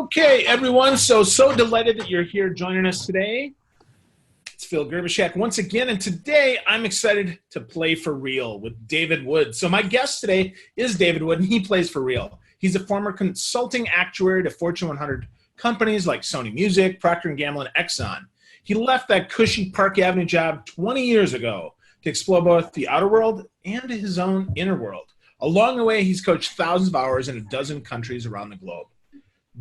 Okay, everyone. So delighted that you're here joining us today. It's Phil Gerbishak once again, and today I'm excited to play for real with David Wood. So my guest today is David Wood, and he plays for real. He's a former consulting actuary to Fortune 100 companies like Sony Music, Procter Gamble, and Exxon. He left that cushy Park Avenue job 20 years ago to explore both the outer world and his own inner world. Along the way, he's coached thousands of hours in a dozen countries around the globe.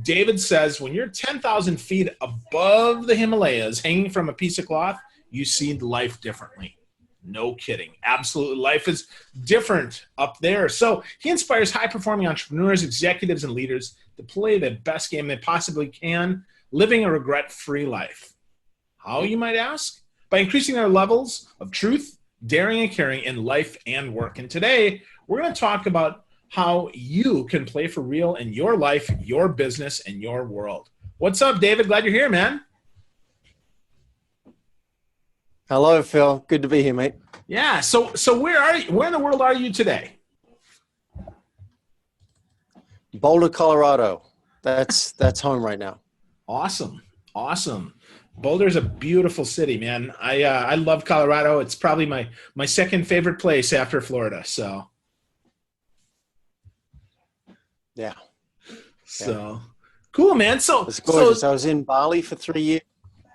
David says when you're 10,000 feet above the Himalayas hanging from a piece of cloth, you see life differently. No kidding. Absolutely. Life is different up there. So he inspires high-performing entrepreneurs, executives, and leaders to play the best game they possibly can, living a regret-free life. How, you might ask? By increasing their levels of truth, daring, and caring in life and work. And today, we're going to talk about how you can play for real in your life, your business, and your world. What's up, David? Glad you're here, man. Hello, Phil. Good to be here, mate. Yeah. So where are you? Where in the world are you today? Boulder, Colorado. That's home right now. Awesome. Boulder's a beautiful city, man. I love Colorado. It's probably my second favorite place after Florida. So. Yeah. So cool, man. It's gorgeous. I was in Bali for 3 years,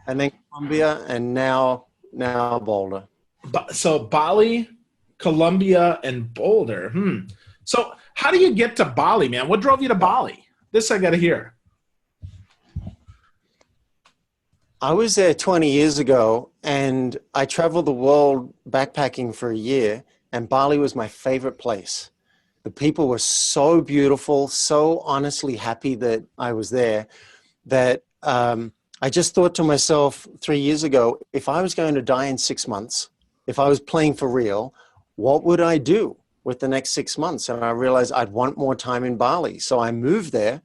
and then Colombia, and now Boulder. So Bali, Colombia, and Boulder. So how do you get to Bali, man? What drove you to Bali? This I got to hear. I was there 20 years ago, and I traveled the world backpacking for a year, and Bali was my favorite place. The people were so beautiful, so honestly happy that I was there, that I just thought to myself 3 years ago, if I was going to die in 6 months, if I was playing for real, what would I do with the next 6 months? And I realized I'd want more time in Bali. So I moved there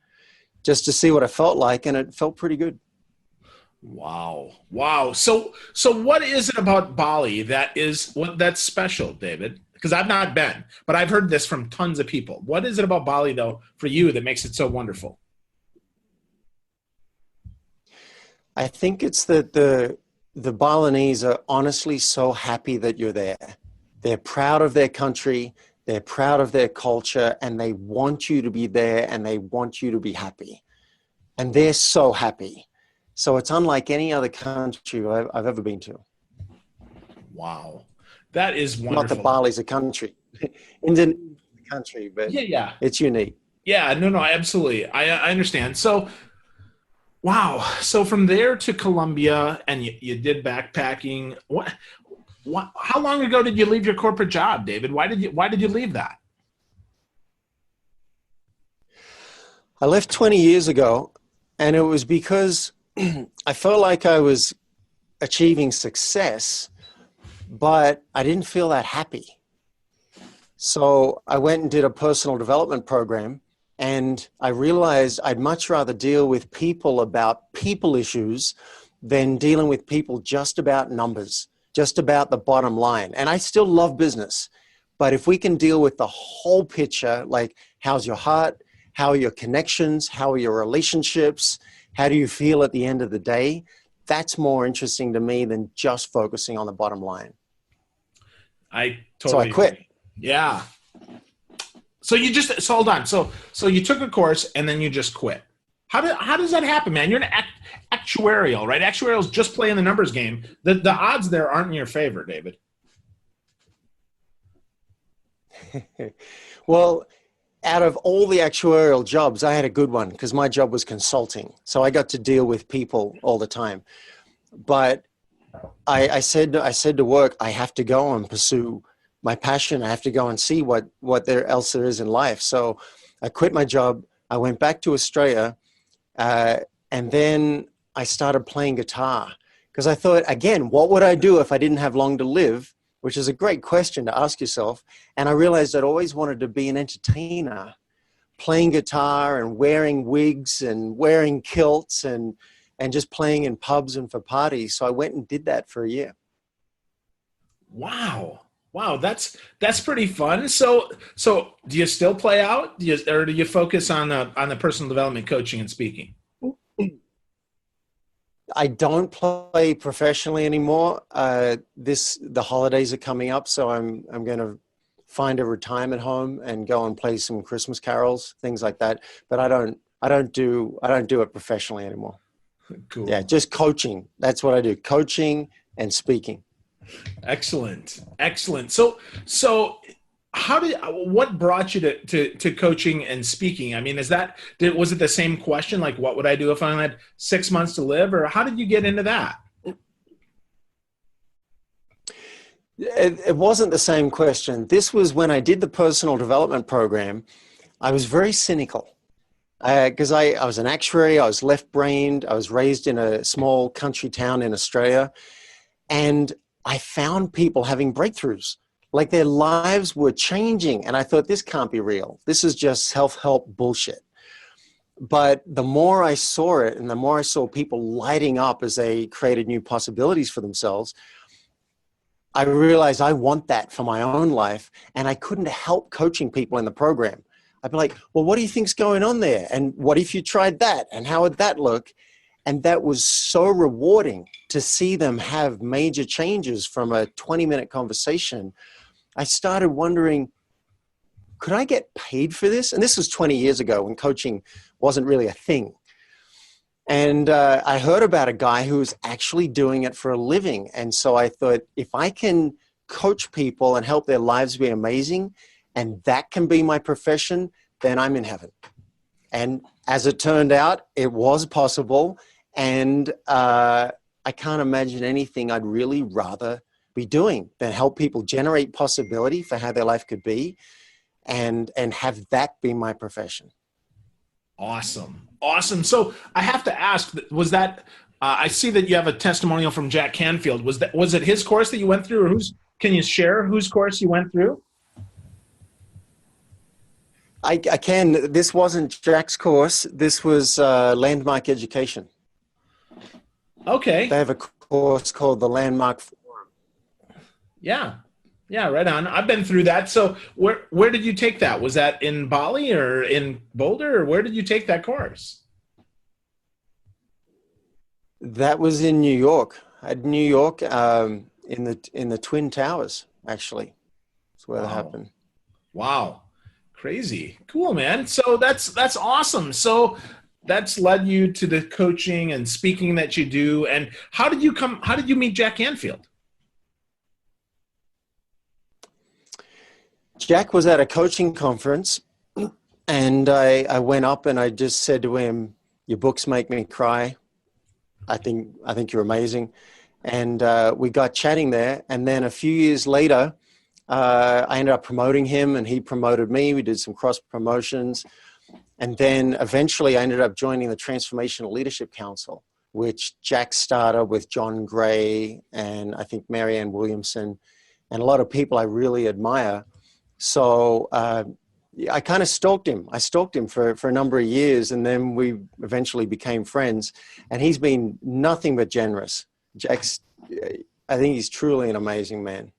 just to see what it felt like, and it felt pretty good. Wow. So what is it about Bali that's special, David? Because I've not been, but I've heard this from tons of people. What is it about Bali, though, for you that makes it so wonderful? I think it's that the Balinese are honestly so happy that you're there. They're proud of their country, they're proud of their culture, and they want you to be there, and they want you to be happy. And they're so happy. So it's unlike any other country I've ever been to. Wow. That is wonderful. Not that Bali's a country. Indonesia's a country, but yeah. It's unique. Yeah, no, absolutely. I understand. So, wow. So from there to Colombia, and you did backpacking. How long ago did you leave your corporate job, David? Why did you leave that? I left 20 years ago, and it was because I felt like I was achieving success, but I didn't feel that happy. So I went and did a personal development program, and I realized I'd much rather deal with people about people issues than dealing with people just about numbers, just about the bottom line. And I still love business, but if we can deal with the whole picture, like how's your heart, how are your connections, how are your relationships, how do you feel at the end of the day, that's more interesting to me than just focusing on the bottom line. I totally So I quit. Agree. Yeah. So hold on. So you took a course and then you just quit. How does that happen, man? You're an actuarial, right? Actuarial is just playing the numbers game. The odds there aren't in your favor, David. Well, out of all the actuarial jobs, I had a good one because my job was consulting. So I got to deal with people all the time. But I said to work, I have to go and pursue my passion. I have to go and see what else there is in life. So I quit my job. I went back to Australia, and then I started playing guitar because I thought, again, what would I do if I didn't have long to live? Which is a great question to ask yourself. And I realized I'd always wanted to be an entertainer, playing guitar and wearing wigs and wearing kilts and just playing in pubs and for parties. So I went and did that for a year. Wow. That's pretty fun. So do you still play out? Or do you focus on the personal development coaching and speaking? I don't play professionally anymore. The holidays are coming up, so I'm going to find a retirement home and go and play some Christmas carols, things like that. But I don't do it professionally anymore. Cool. Yeah, just coaching. That's what I do. Coaching and speaking. Excellent. Excellent. So what brought you to coaching and speaking? I mean, was it the same question? Like, what would I do if I had 6 months to live, or how did you get into that? It wasn't the same question. This was when I did the personal development program. I was very cynical because I was an actuary. I was left-brained. I was raised in a small country town in Australia. And I found people having breakthroughs, like their lives were changing. And I thought, this can't be real. This is just self-help bullshit. But the more I saw it and the more I saw people lighting up as they created new possibilities for themselves, I realized I want that for my own life. And I couldn't help coaching people in the program. I'd be like, well, what do you think's going on there? And what if you tried that? And how would that look? And that was so rewarding to see them have major changes from a 20-minute conversation. I started wondering, could I get paid for this? And this was 20 years ago when coaching wasn't really a thing. And I heard about a guy who was actually doing it for a living. And so I thought, if I can coach people and help their lives be amazing, and that can be my profession, then I'm in heaven. And as it turned out, it was possible. And I can't imagine anything I'd really rather be doing than help people generate possibility for how their life could be and have that be my profession. Awesome. So I have to ask, was that, I see that you have a testimonial from Jack Canfield. Was it his course that you went through, or can you share whose course you went through? I can. This wasn't Jack's course. This was Landmark Education. Okay. They have a course called the Landmark Forum. Yeah, right on. I've been through that. So where did you take that? Was that in Bali or in Boulder, or where did you take that course? That was in New York. At New York, in the Twin Towers, actually. That's where that happened. Wow. Crazy. Cool, man. So that's awesome. So that's led you to the coaching and speaking that you do. And how did you meet Jack Canfield? Jack was at a coaching conference, and I went up and I just said to him, "Your books make me cry. I think you're amazing." And we got chatting there. And then a few years later, I ended up promoting him and he promoted me. We did some cross promotions. And then eventually I ended up joining the Transformational Leadership Council, which Jack started with John Gray and I think Marianne Williamson and a lot of people I really admire. So I kind of stalked him. I stalked him for a number of years, and then we eventually became friends. And he's been nothing but generous. Jack's, I think he's truly an amazing man.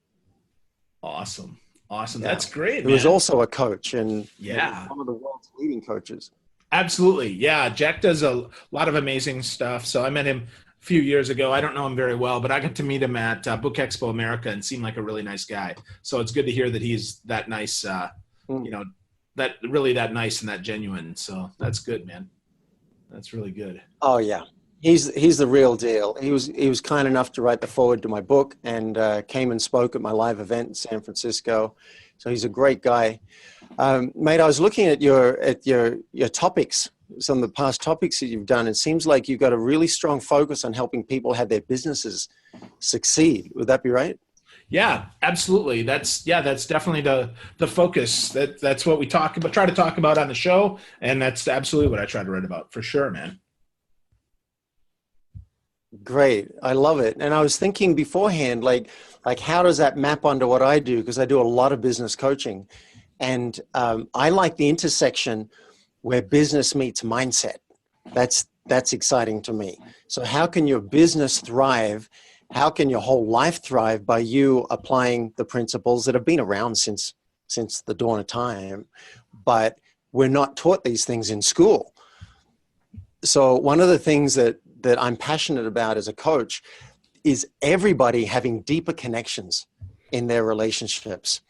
Awesome. Yeah. That's great, man. He was also a coach and yeah, one of the world's leading coaches. Absolutely. Yeah, Jack does a lot of amazing stuff. So I met him a few years ago. I don't know him very well, but I got to meet him at Book Expo America and seemed like a really nice guy. So it's good to hear that he's that nice, that really that nice and that genuine. So that's good, man. That's really good. Oh yeah. He's the real deal. He was kind enough to write the foreword to my book and came and spoke at my live event in San Francisco. So he's a great guy. Mate, I was looking at your topics, some of the past topics that you've done. It seems like you've got a really strong focus on helping people have their businesses succeed. Would that be right? Yeah, absolutely. That's definitely the focus. That's what we try to talk about on the show, and that's absolutely what I try to write about for sure, man. Great. I love it. And I was thinking beforehand, like how does that map onto what I do? Because I do a lot of business coaching. And I like the intersection where business meets mindset. That's exciting to me. So how can your business thrive? How can your whole life thrive by you applying the principles that have been around since the dawn of time? But we're not taught these things in school. So one of the things that that I'm passionate about as a coach is everybody having deeper connections in their relationships,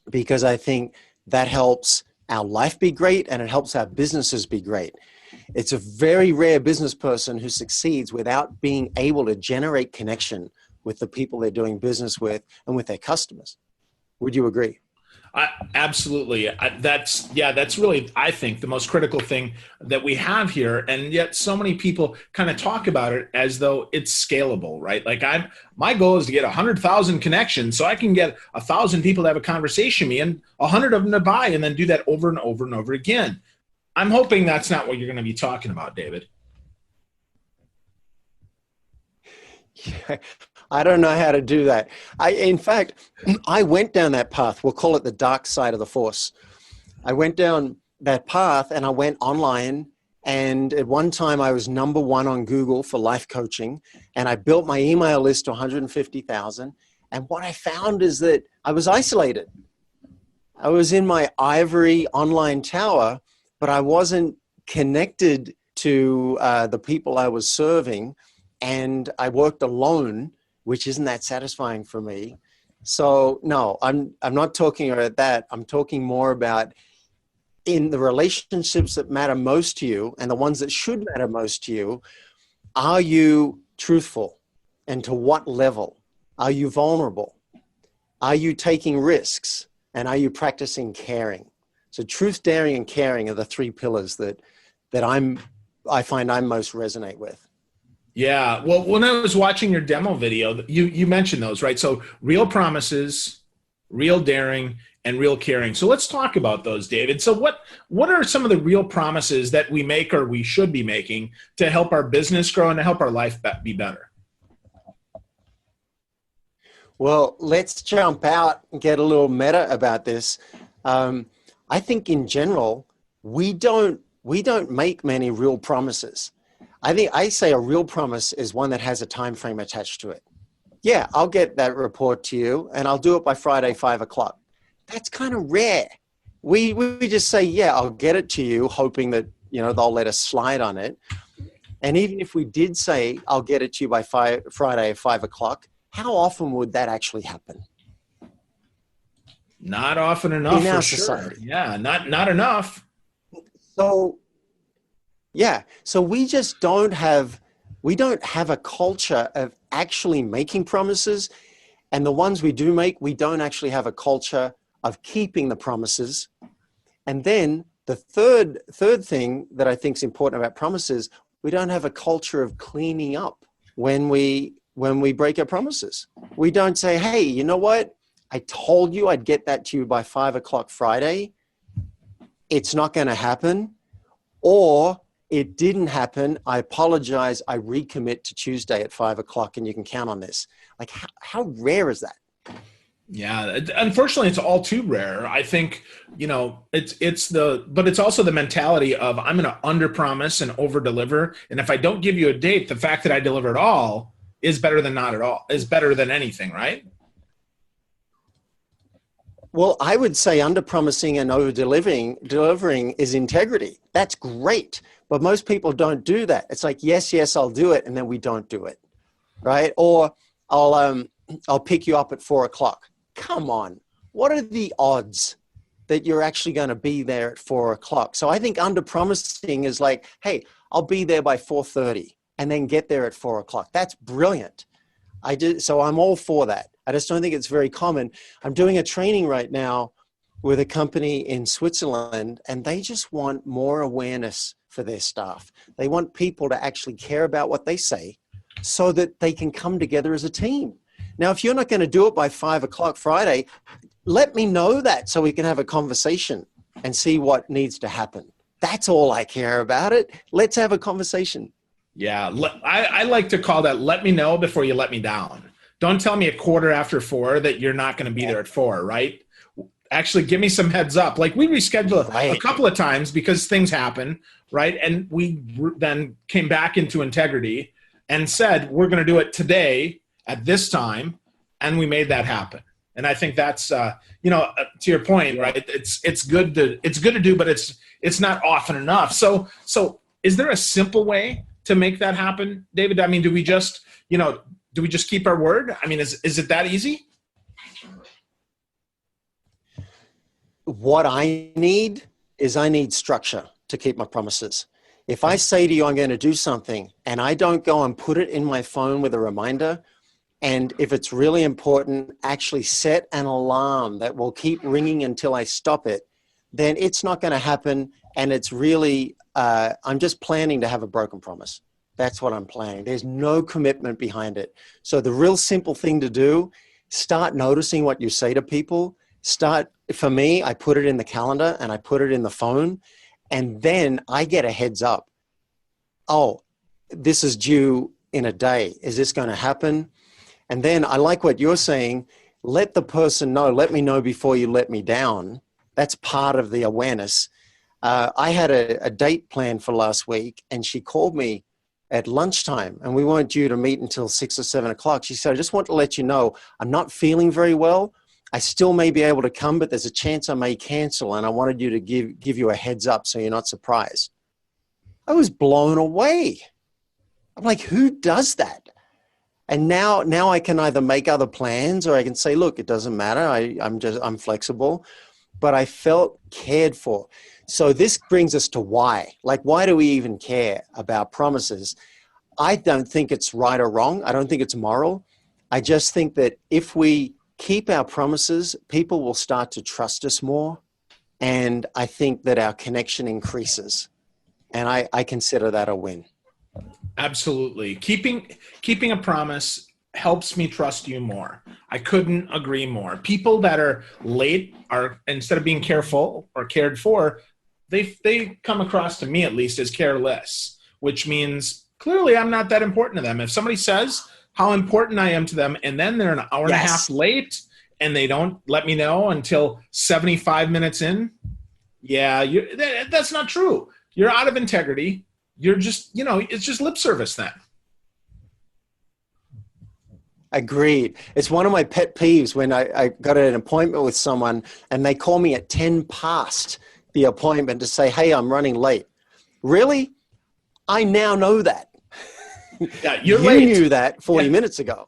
because I think that helps our life be great and it helps our businesses be great. It's a very rare business person who succeeds without being able to generate connection with the people they're doing business with and with their customers. Would you agree? Absolutely. That's really, I think, the most critical thing that we have here. And yet so many people kind of talk about it as though it's scalable, right? Like my goal is to get 100,000 connections so I can get 1,000 people to have a conversation with me and 100 of them to buy, and then do that over and over and over again. I'm hoping that's not what you're going to be talking about, David. Yeah, I don't know how to do that. In fact, I went down that path. We'll call it the dark side of the force. I went down that path and I went online. And at one time I was number one on Google for life coaching. And I built my email list to 150,000. And what I found is that I was isolated. I was in my ivory online tower, but I wasn't connected to the people I was serving. And I worked alone, which isn't that satisfying for me. So no, I'm not talking about that. I'm talking more about in the relationships that matter most to you and the ones that should matter most to you. Are you truthful? And to what level? Are you vulnerable? Are you taking risks? And are you practicing caring? So truth, daring, and caring are the three pillars that I find I most resonate with. Yeah. Well, when I was watching your demo video, you mentioned those, right? So real promises, real daring, and real caring. So let's talk about those, David. So what are some of the real promises that we make or we should be making to help our business grow and to help our life be better? Well, let's jump out and get a little meta about this. I think in general, we don't make many real promises. I say a real promise is one that has a time frame attached to it. Yeah, I'll get that report to you and I'll do it by Friday, 5:00. That's kind of rare. We just say, yeah, I'll get it to you, hoping that, they'll let us slide on it. And even if we did say, I'll get it to you by Friday at 5:00, how often would that actually happen? Not often enough, in our for society. Sure. Yeah, not enough. So we just don't have a culture of actually making promises. And the ones we do make, we don't actually have a culture of keeping the promises. And then the third thing that I think is important about promises, we don't have a culture of cleaning up when we break our promises. We don't say, hey, you know what? I told you I'd get that to you by 5:00 Friday. It's not going to happen. Or it didn't happen. I apologize. I recommit to Tuesday at 5:00 and you can count on this. Like how rare is that? Yeah, unfortunately, it's all too rare. I think, but it's also the mentality of I'm going to underpromise and overdeliver. And if I don't give you a date, the fact that I deliver at all is better than not at all, is better than anything, right? Well, I would say underpromising and delivering is integrity. That's great. But most people don't do that. It's like, yes, I'll do it. And then we don't do it. Right. Or I'll pick you up at 4:00. Come on. What are the odds that you're actually going to be there at 4:00? So I think underpromising is like, hey, I'll be there by 4:30 and then get there at 4:00. That's brilliant. So I'm all for that. I just don't think it's very common. I'm doing a training right now with a company in Switzerland, and they just want more awareness for their staff. They want people to actually care about what they say so that they can come together as a team. Now, if you're not going to do it by 5:00 Friday, let me know that so we can have a conversation and see what needs to happen. That's all I care about it. Let's have a conversation. Yeah, I like to call that let me know before you let me down. Don't tell me 4:15 that you're not going to be there at 4, right? Actually, give me some heads up. Like we rescheduled a couple of times because things happen, right? And we then came back into integrity and said, we're going to do it today at this time. And we made that happen. And I think that's, to your point, right? It's good to do, but it's not often enough. So is there a simple way to make that happen, David? I mean, do we just keep our word? I mean, is it that easy? What I need structure to keep my promises. If I say to you, I'm going to do something, and I don't go and put it in my phone with a reminder, and if it's really important, actually set an alarm that will keep ringing until I stop it, then it's not going to happen. And it's really, I'm just planning to have a broken promise. That's what I'm planning. There's no commitment behind it. So the real simple thing to do, start noticing what you say to people. For me, I put it in the calendar and I put it in the phone, and then I get a heads up. Oh, this is due in a day. Is this going to happen? And then I like what you're saying. Let the person know. Let me know before you let me down. That's part of the awareness. I had a date planned for last week, and she called me at lunchtime, and we weren't due to meet until 6 or 7 o'clock. She said, I just want to let you know I'm not feeling very well. I still may be able to come, but there's a chance I may cancel, and I wanted you to give you a heads up so you're not surprised. I was blown away. I'm like, who does that? And now I can either make other plans, or I can say, look, it doesn't matter. I'm flexible, but I felt cared for. So this brings us to why. Like, why do we even care about promises? I don't think it's right or wrong. I don't think it's moral. I just think that if we keep our promises, people will start to trust us more. And I think that our connection increases. And I consider that a win. Absolutely. Keeping a promise helps me trust you more. I couldn't agree more. People that are late are, instead of being careful or cared for, they come across to me at least as careless, which means clearly I'm not that important to them. If somebody says how important I am to them, and then they're an hour and a half late and they don't let me know until 75 minutes in, that's not true. You're out of integrity. You're just, it's just lip service then. Agreed. It's one of my pet peeves when I got an appointment with someone and they call me at 10 past the appointment to say, hey, I'm running late. Really? I now know that. Yeah, you late. Knew that 40 minutes ago.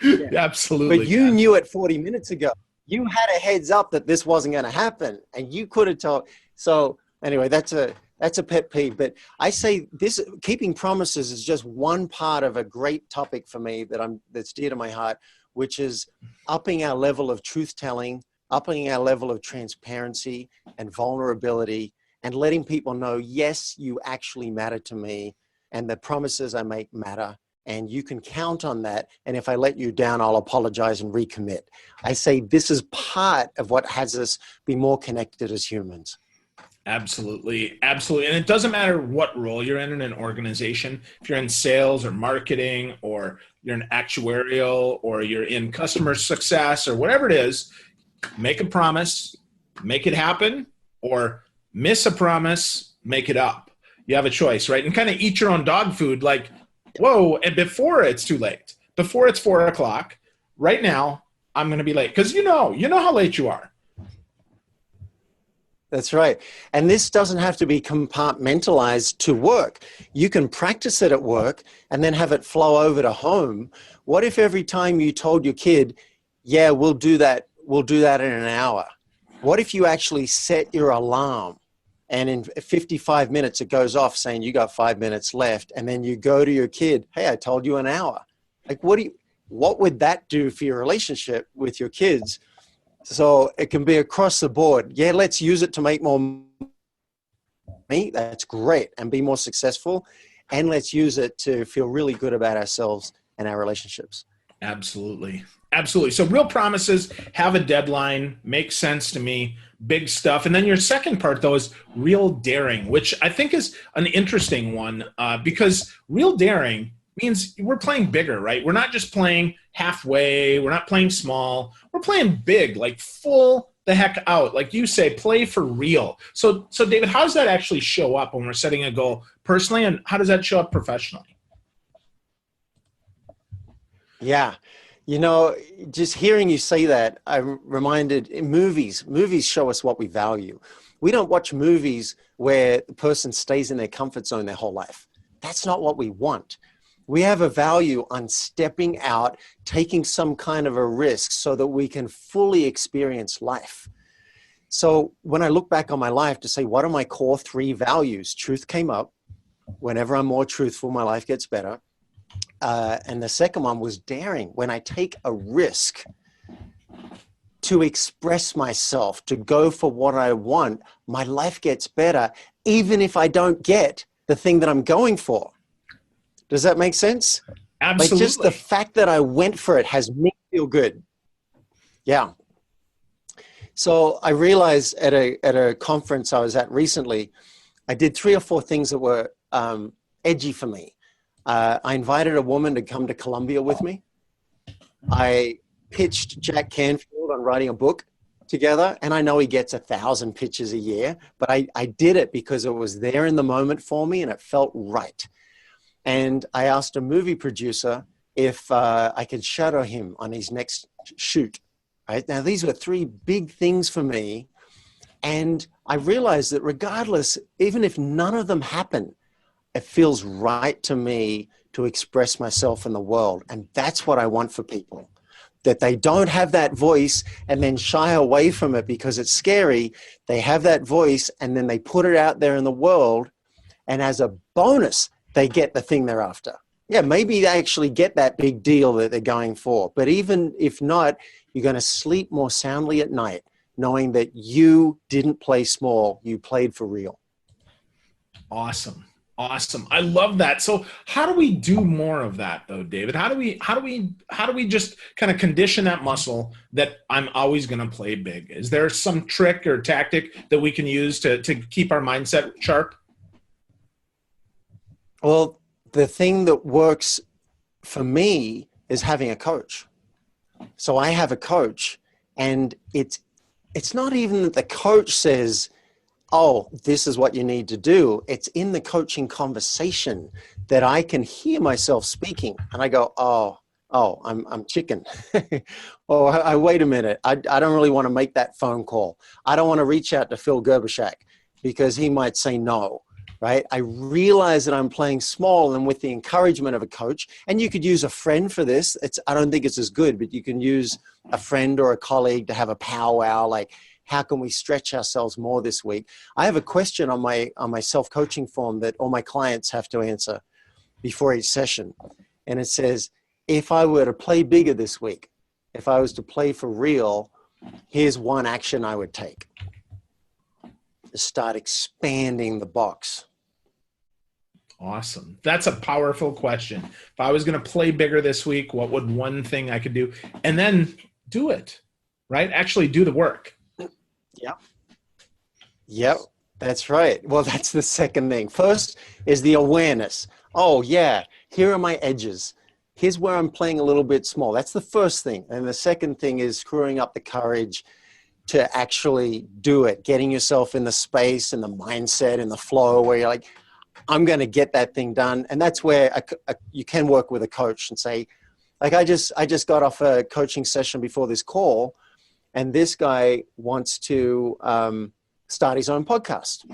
Yeah. Absolutely. But you knew it 40 minutes ago. You had a heads up that this wasn't going to happen, and you could have told. So anyway, that's a pet peeve. But I say this: keeping promises is just one part of a great topic for me that's dear to my heart, which is upping our level of truth telling, upping our level of transparency and vulnerability, and letting people know, yes, you actually matter to me, and the promises I make matter. And you can count on that. And if I let you down, I'll apologize and recommit. I say this is part of what has us be more connected as humans. Absolutely. Absolutely. And it doesn't matter what role you're in an organization. If you're in sales or marketing, or you're in actuarial, or you're in customer success, or whatever it is, make a promise, make it happen, or miss a promise, make it up. You have a choice, right? And kind of eat your own dog food, like, whoa, and before it's too late, before it's 4 o'clock, right now, I'm going to be late. Because you know how late you are. That's right. And this doesn't have to be compartmentalized to work. You can practice it at work and then have it flow over to home. What if every time you told your kid, yeah, we'll do that in an hour? What if you actually set your alarm and in 55 minutes it goes off saying you got 5 minutes left, and then you go to your kid, hey, I told you an hour. Like, what would that do for your relationship with your kids? So it can be across the board. Yeah, let's use it to make more money. That's great. And be more successful. And let's use it to feel really good about ourselves and our relationships. Absolutely. Absolutely. So real promises have a deadline, makes sense to me, big stuff. And then your second part, though, is real daring, which I think is an interesting one because real daring means we're playing bigger, right? We're not just playing halfway. We're not playing small. We're playing big, like full the heck out. Like you say, play for real. So David, how does that actually show up when we're setting a goal personally, and how does that show up professionally? Yeah. Just hearing you say that, I'm reminded in movies show us what we value. We don't watch movies where the person stays in their comfort zone their whole life. that's not what we want. We have a value on stepping out, taking some kind of a risk so that we can fully experience life. So when I look back on my life to say, what are my core 3 values? Truth came up. Whenever I'm more truthful, my life gets better. And the second one was daring. When I take a risk to express myself, to go for what I want, my life gets better, even if I don't get the thing that I'm going for. Does that make sense? Absolutely. Like just the fact that I went for it has made me feel good. Yeah. So I realized at a conference I was at recently, I did 3 or 4 things that were edgy for me. I invited a woman to come to Colombia with me. I pitched Jack Canfield on writing a book together, and I know he gets 1,000 pitches a year, but I did it because it was there in the moment for me and it felt right. And I asked a movie producer if I could shadow him on his next shoot. Right? Now, these were 3 big things for me. And I realized that regardless, even if none of them happen, it feels right to me to express myself in the world. And that's what I want for people, that they don't have that voice and then shy away from it because it's scary. They have that voice and then they put it out there in the world. And as a bonus, they get the thing they're after. Yeah, maybe they actually get that big deal that they're going for. But even if not, you're going to sleep more soundly at night, knowing that you didn't play small, you played for real. Awesome. Awesome. I love that. So how do we do more of that though, David? How do we just kind of condition that muscle that I'm always going to play big? Is there some trick or tactic that we can use to keep our mindset sharp? Well, the thing that works for me is having a coach. So I have a coach, and it's not even that the coach says, oh, this is what you need to do. It's in the coaching conversation that I can hear myself speaking, and I go, I'm chicken. Oh, wait a minute. I don't really want to make that phone call. I don't want to reach out to Phil Gerbershak because he might say no. Right? I realize that I'm playing small, and with the encouragement of a coach, and you could use a friend for this. I don't think it's as good, but you can use a friend or a colleague to have a powwow. Like, how can we stretch ourselves more this week? I have a question on my self-coaching form that all my clients have to answer before each session. And it says, if I were to play bigger this week, if I was to play for real, here's one action I would take. Start expanding the box. Awesome. That's a powerful question. If I was going to play bigger this week, what would one thing I could do? And then do it, right? Actually do the work. Yep. That's right. Well, that's the second thing. First is the awareness. Oh yeah, here are my edges. Here's where I'm playing a little bit small. That's the first thing. And the second thing is screwing up the courage to actually do it, getting yourself in the space and the mindset and the flow where you're like, I'm going to get that thing done. And that's where you can work with a coach and say, like, I just got off a coaching session before this call, and this guy wants to start his own podcast.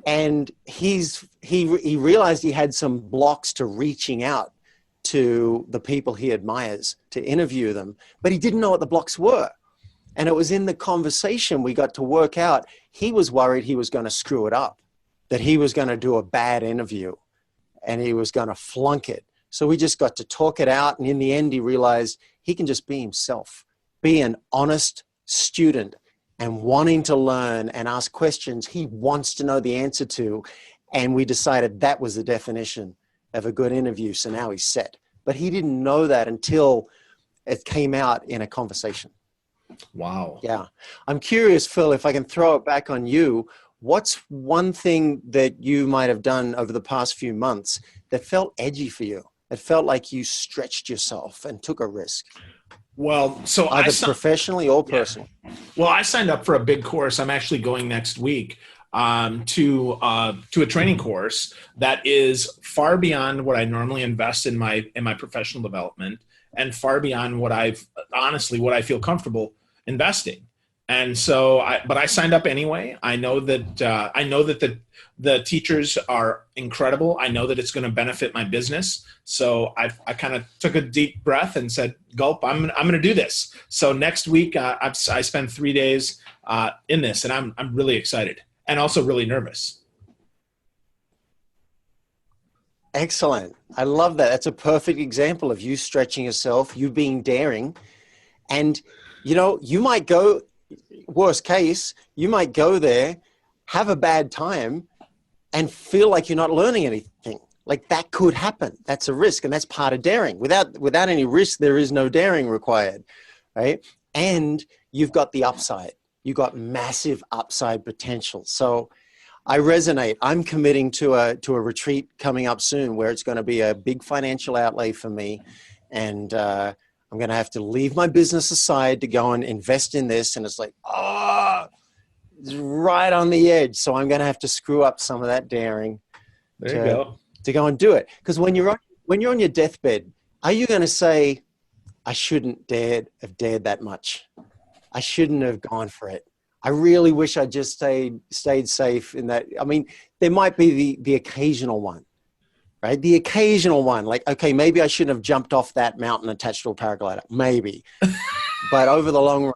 And he realized he had some blocks to reaching out to the people he admires to interview them, but he didn't know what the blocks were. And it was in the conversation we got to work out, he was worried he was going to screw it up, that he was going to do a bad interview and he was going to flunk it. So we just got to talk it out. And in the end, he realized he can just be himself, be an honest student and wanting to learn and ask questions he wants to know the answer to. And we decided that was the definition of a good interview. So now he's set. But he didn't know that until it came out in a conversation. Wow. Yeah. I'm curious, Phil, if I can throw it back on you, what's one thing that you might have done over the past few months that felt edgy for you? It felt like you stretched yourself and took a risk. Well, so either professionally or personally. Yeah. Well, I signed up for a big course. I'm actually going next week to a training course that is far beyond what I normally invest in my professional development, and far beyond what I feel comfortable investing. And so, but I signed up anyway. I know that the teachers are incredible. I know that it's going to benefit my business. So I kind of took a deep breath and said, "Gulp! I'm going to do this." So next week, I spend 3 days in this, and I'm really excited and also really nervous. Excellent. I love that. That's a perfect example of you stretching yourself, you being daring. And, you might go, worst case, you might go there, have a bad time, and feel like you're not learning anything. Like that could happen. That's a risk, and that's part of daring. Without any risk, there is no daring required, right? And you've got the upside. You've got massive upside potential. So I resonate. I'm committing to a retreat coming up soon where it's going to be a big financial outlay for me, and I'm going to have to leave my business aside to go and invest in this. And it's like, it's right on the edge. So I'm going to have to screw up some of that daring to go and do it. Because when you're on your deathbed, are you going to say, I shouldn't have dared that much? I shouldn't have gone for it. I really wish I just stayed safe in that. I mean, there might be the occasional one, right? The occasional one, like, okay, maybe I shouldn't have jumped off that mountain attached to a paraglider, maybe. But over the long run,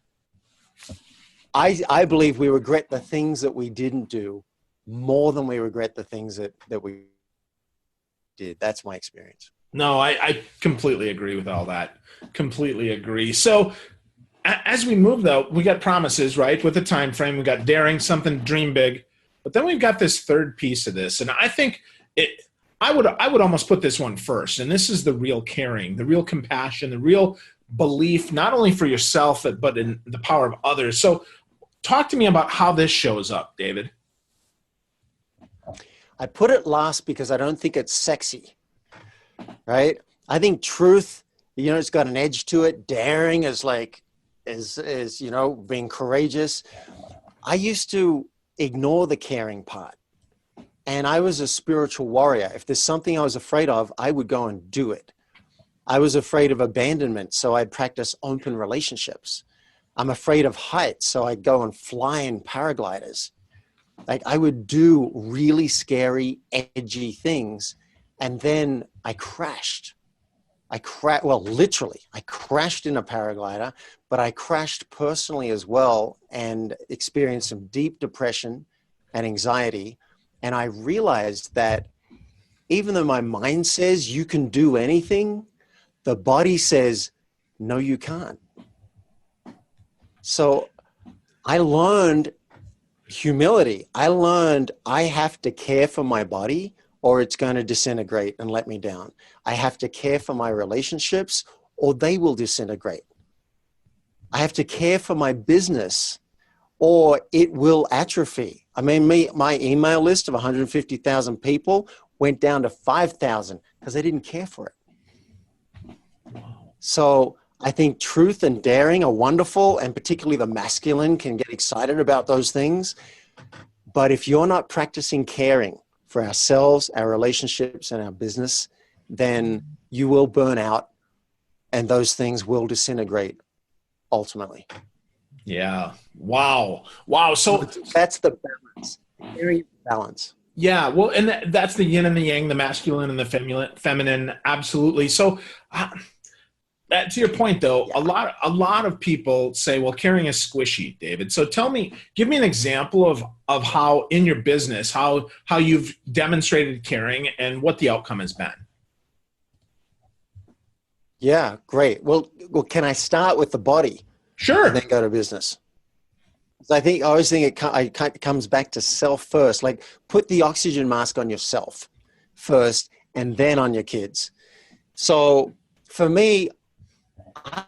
I believe we regret the things that we didn't do more than we regret the things that we did. That's my experience. No, I completely agree with all that. Completely agree. So as we move, though, we got promises, right? With a time frame, we got daring, something, dream big, but then we've got this third piece of this, and I think I would almost put this one first, and this is the real caring, the real compassion, the real belief, not only for yourself but in the power of others. So, talk to me about how this shows up, David. I put it last because I don't think it's sexy, right? I think truth, it's got an edge to it. Daring is like. Is being courageous. I used to ignore the caring part, and I was a spiritual warrior. If there's something I was afraid of, I would go and do it. I was afraid of abandonment, so I'd practice open relationships. I'm afraid of heights, so I'd go and fly in paragliders. Like I would do really scary, edgy things, and then I crashed. Literally, I crashed in a paraglider, but I crashed personally as well and experienced some deep depression and anxiety. And I realized that even though my mind says you can do anything, the body says, no, you can't. So I learned humility. I learned I have to care for my body or it's going to disintegrate and let me down. I have to care for my relationships or they will disintegrate. I have to care for my business or it will atrophy. I mean, my email list of 150,000 people went down to 5,000 because I didn't care for it. So I think truth and daring are wonderful, and particularly the masculine can get excited about those things. But if you're not practicing caring for ourselves, our relationships, and our business, then you will burn out and those things will disintegrate ultimately. Yeah. Wow. So that's the balance. Very balance. Yeah. Well, and that's the yin and the yang, the masculine and the feminine. Absolutely. So to your point though, a lot of people say, well, caring is squishy, David. So give me an example of how in your business, how you've demonstrated caring and what the outcome has been. Yeah, great. Well, can I start with the body? Sure. And then go to business. I always think it comes back to self first. Like put the oxygen mask on yourself first and then on your kids. So for me, I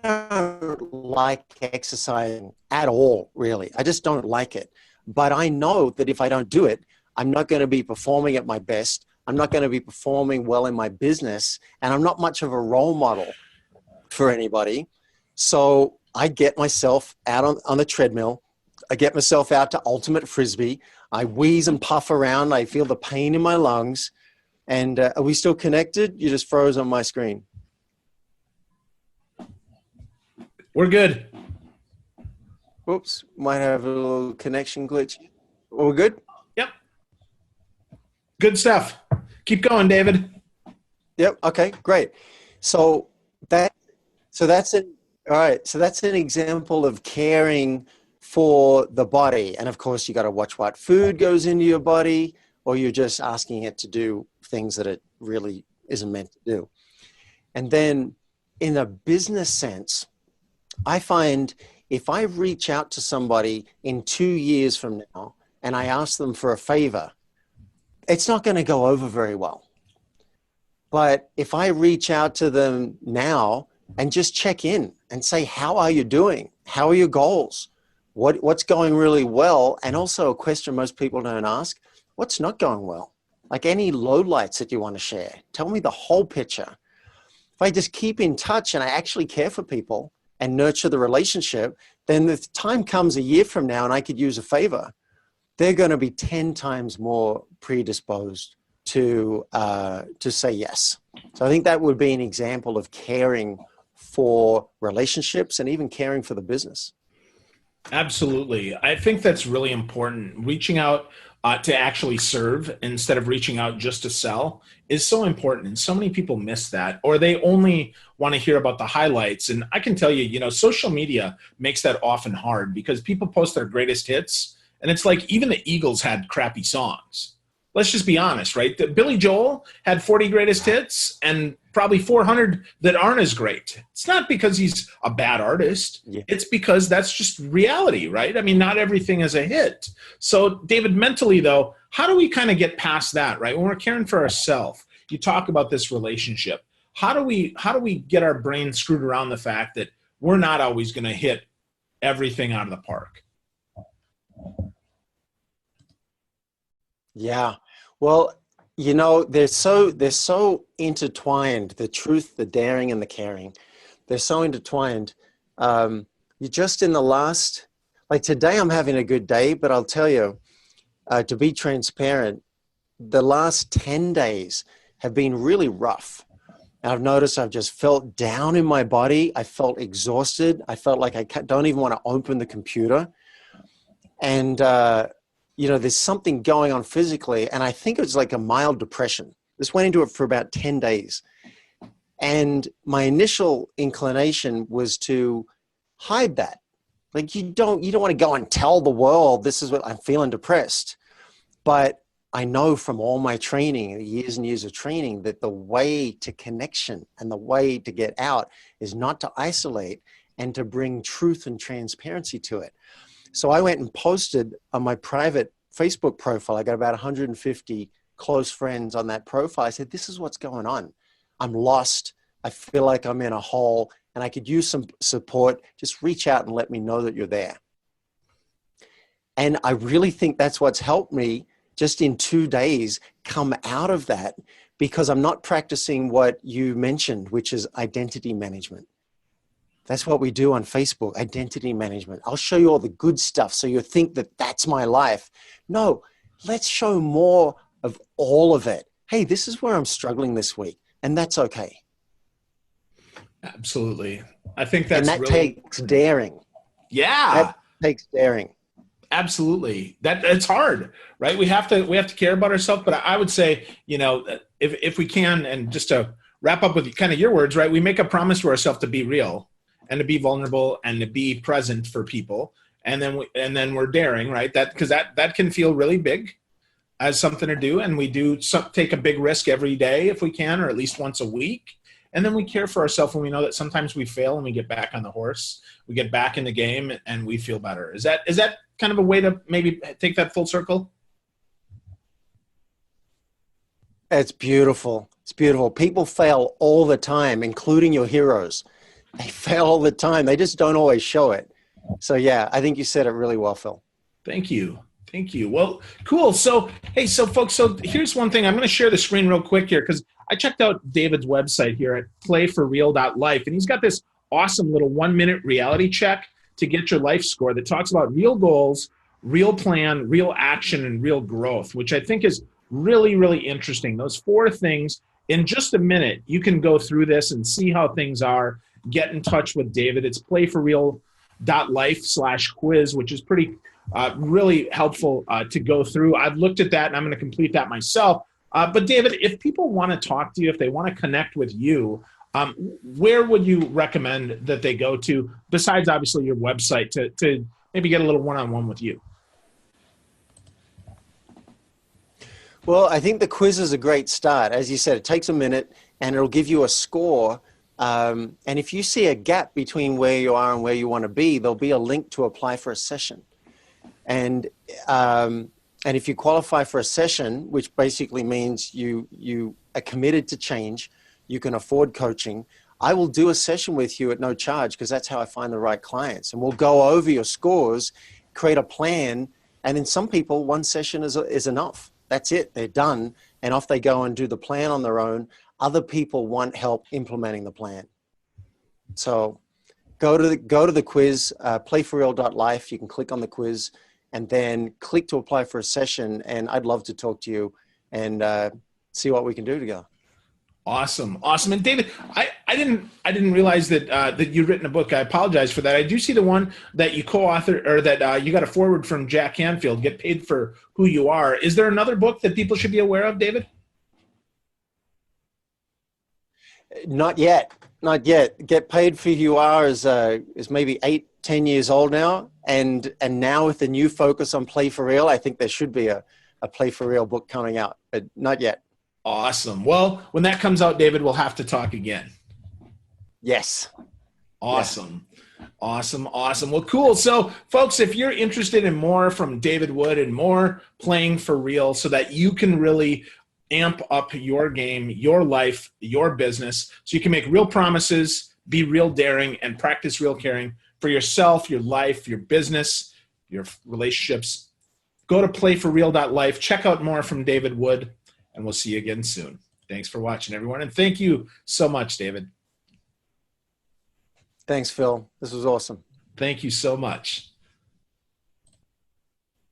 don't like exercising at all, really. I just don't like it. But I know that if I don't do it, I'm not going to be performing at my best. I'm not going to be performing well in my business. And I'm not much of a role model for anybody. So I get myself out on the treadmill. I get myself out to ultimate frisbee. I wheeze and puff around. I feel the pain in my lungs. And are we still connected? You just froze on my screen. We're good. Whoops, might have a little connection glitch. We're good? Yep. Good stuff. Keep going, David. Yep. Okay, great. So that so that's an all right. So that's an example of caring for the body. And of course you got to watch what food goes into your body, or you're just asking it to do things that it really isn't meant to do. And then in a business sense, I find if I reach out to somebody in 2 years from now and I ask them for a favor, it's not going to go over very well. But if I reach out to them now and just check in and say, how are you doing? How are your goals? What's going really well? And also a question most people don't ask, what's not going well? Like any lowlights that you want to share. Tell me the whole picture. If I just keep in touch and I actually care for people and nurture the relationship, then the time comes a year from now and I could use a favor, they're going to be 10 times more predisposed to say yes. So I think that would be an example of caring for relationships and even caring for the business. Absolutely. I think that's really important. Reaching out to actually serve instead of reaching out just to sell is so important. And so many people miss that, or they only want to hear about the highlights. And I can tell you, social media makes that often hard because people post their greatest hits. And it's like even the Eagles had crappy songs. Let's just be honest, right? Billy Joel had 40 greatest hits and probably 400 that aren't as great. It's not because he's a bad artist. Yeah. It's because that's just reality, right? I mean, not everything is a hit. So David, mentally though, how do we kind of get past that, right? When we're caring for ourselves, you talk about this relationship. How do we get our brain screwed around the fact that we're not always going to hit everything out of the park? Yeah. Well, they're so intertwined, the truth, the daring, and the caring. They're so intertwined. You just in the last, like today I'm having a good day, but I'll tell you, to be transparent, the last 10 days have been really rough. And I've noticed I've just felt down in my body. I felt exhausted. I felt like I don't even want to open the computer. And, there's something going on physically, and I think it was like a mild depression. This went into it for about 10 days. And my initial inclination was to hide that. Like you don't want to go and tell the world, this is what I'm feeling depressed. But I know from all my training, years and years of training, that the way to connection and the way to get out is not to isolate and to bring truth and transparency to it. So I went and posted on my private Facebook profile. I got about 150 close friends on that profile. I said, this is what's going on. I'm lost. I feel like I'm in a hole and I could use some support. Just reach out and let me know that you're there. And I really think that's what's helped me just in 2 days come out of that, because I'm not practicing what you mentioned, which is identity management. That's what we do on Facebook, identity management. I'll show you all the good stuff so you think that that's my life. No, let's show more of all of it. Hey, this is where I'm struggling this week, and that's okay. Absolutely. I think that's and that takes daring. Yeah. That takes daring. Absolutely. It's hard, right? We have to care about ourselves, but I would say, if we can, and just to wrap up with kind of your words, right? We make a promise to ourselves to be real and to be vulnerable and to be present for people. And then we're daring, right? Because that can feel really big as something to do. And we do take a big risk every day if we can, or at least once a week. And then we care for ourselves when we know that sometimes we fail and we get back on the horse, we get back in the game and we feel better. Is that kind of a way to maybe take that full circle? It's beautiful. It's beautiful. People fail all the time, including your heroes. They fail all the time. They just don't always show it. So yeah, I think you said it really well, Phil. Thank you. Well, cool. So, hey, folks, here's one thing. I'm going to share the screen real quick here because I checked out David's website here at playforreal.life, and he's got this awesome little 1-minute reality check to get your life score that talks about real goals, real plan, real action, and real growth, which I think is really, really interesting. Those 4 things. In just a minute, you can go through this and see how things are. Get in touch with David. It's playforreal.life/quiz, which is pretty really helpful to go through. I've looked at that and I'm going to complete that myself. But David, if people want to talk to you, if they want to connect with you, where would you recommend that they go to, besides obviously your website, to maybe get a little one-on-one with you? Well, I think the quiz is a great start. As you said, it takes a minute and it'll give you a score. And if you see a gap between where you are and where you want to be, there'll be a link to apply for a session. And if you qualify for a session, which basically means you are committed to change, you can afford coaching, I will do a session with you at no charge, because that's how I find the right clients. And we'll go over your scores, create a plan, and in some people, one session is enough. That's it. They're done. And off they go and do the plan on their own. Other people want help implementing the plan. So go to the quiz, playforreal.life. You can click on the quiz and then click to apply for a session. And I'd love to talk to you and see what we can do together. Awesome. And David, I didn't realize that you'd written a book. I apologize for that. I do see the one that you co-authored, or that you got a foreword from Jack Canfield, Get Paid for Who You Are. Is there another book that people should be aware of, David? Not yet. Get Paid for Who You Are is maybe 8-10 years old now. And now with the new focus on Play for Real, I think there should be a Play for Real book coming out, but not yet. Awesome. Well, when that comes out, David, we'll have to talk again. Yes. Awesome. Yeah. Awesome. Well, cool. So, folks, if you're interested in more from David Wood and more Playing for Real, so that you can really amp up your game, your life, your business, so you can make real promises, be real daring, and practice real caring for yourself, your life, your business, your relationships, go to playforreal.life. Check out more from David Wood. And we'll see you again soon. Thanks for watching, everyone. And thank you so much, David. Thanks, Phil. This was awesome. Thank you so much.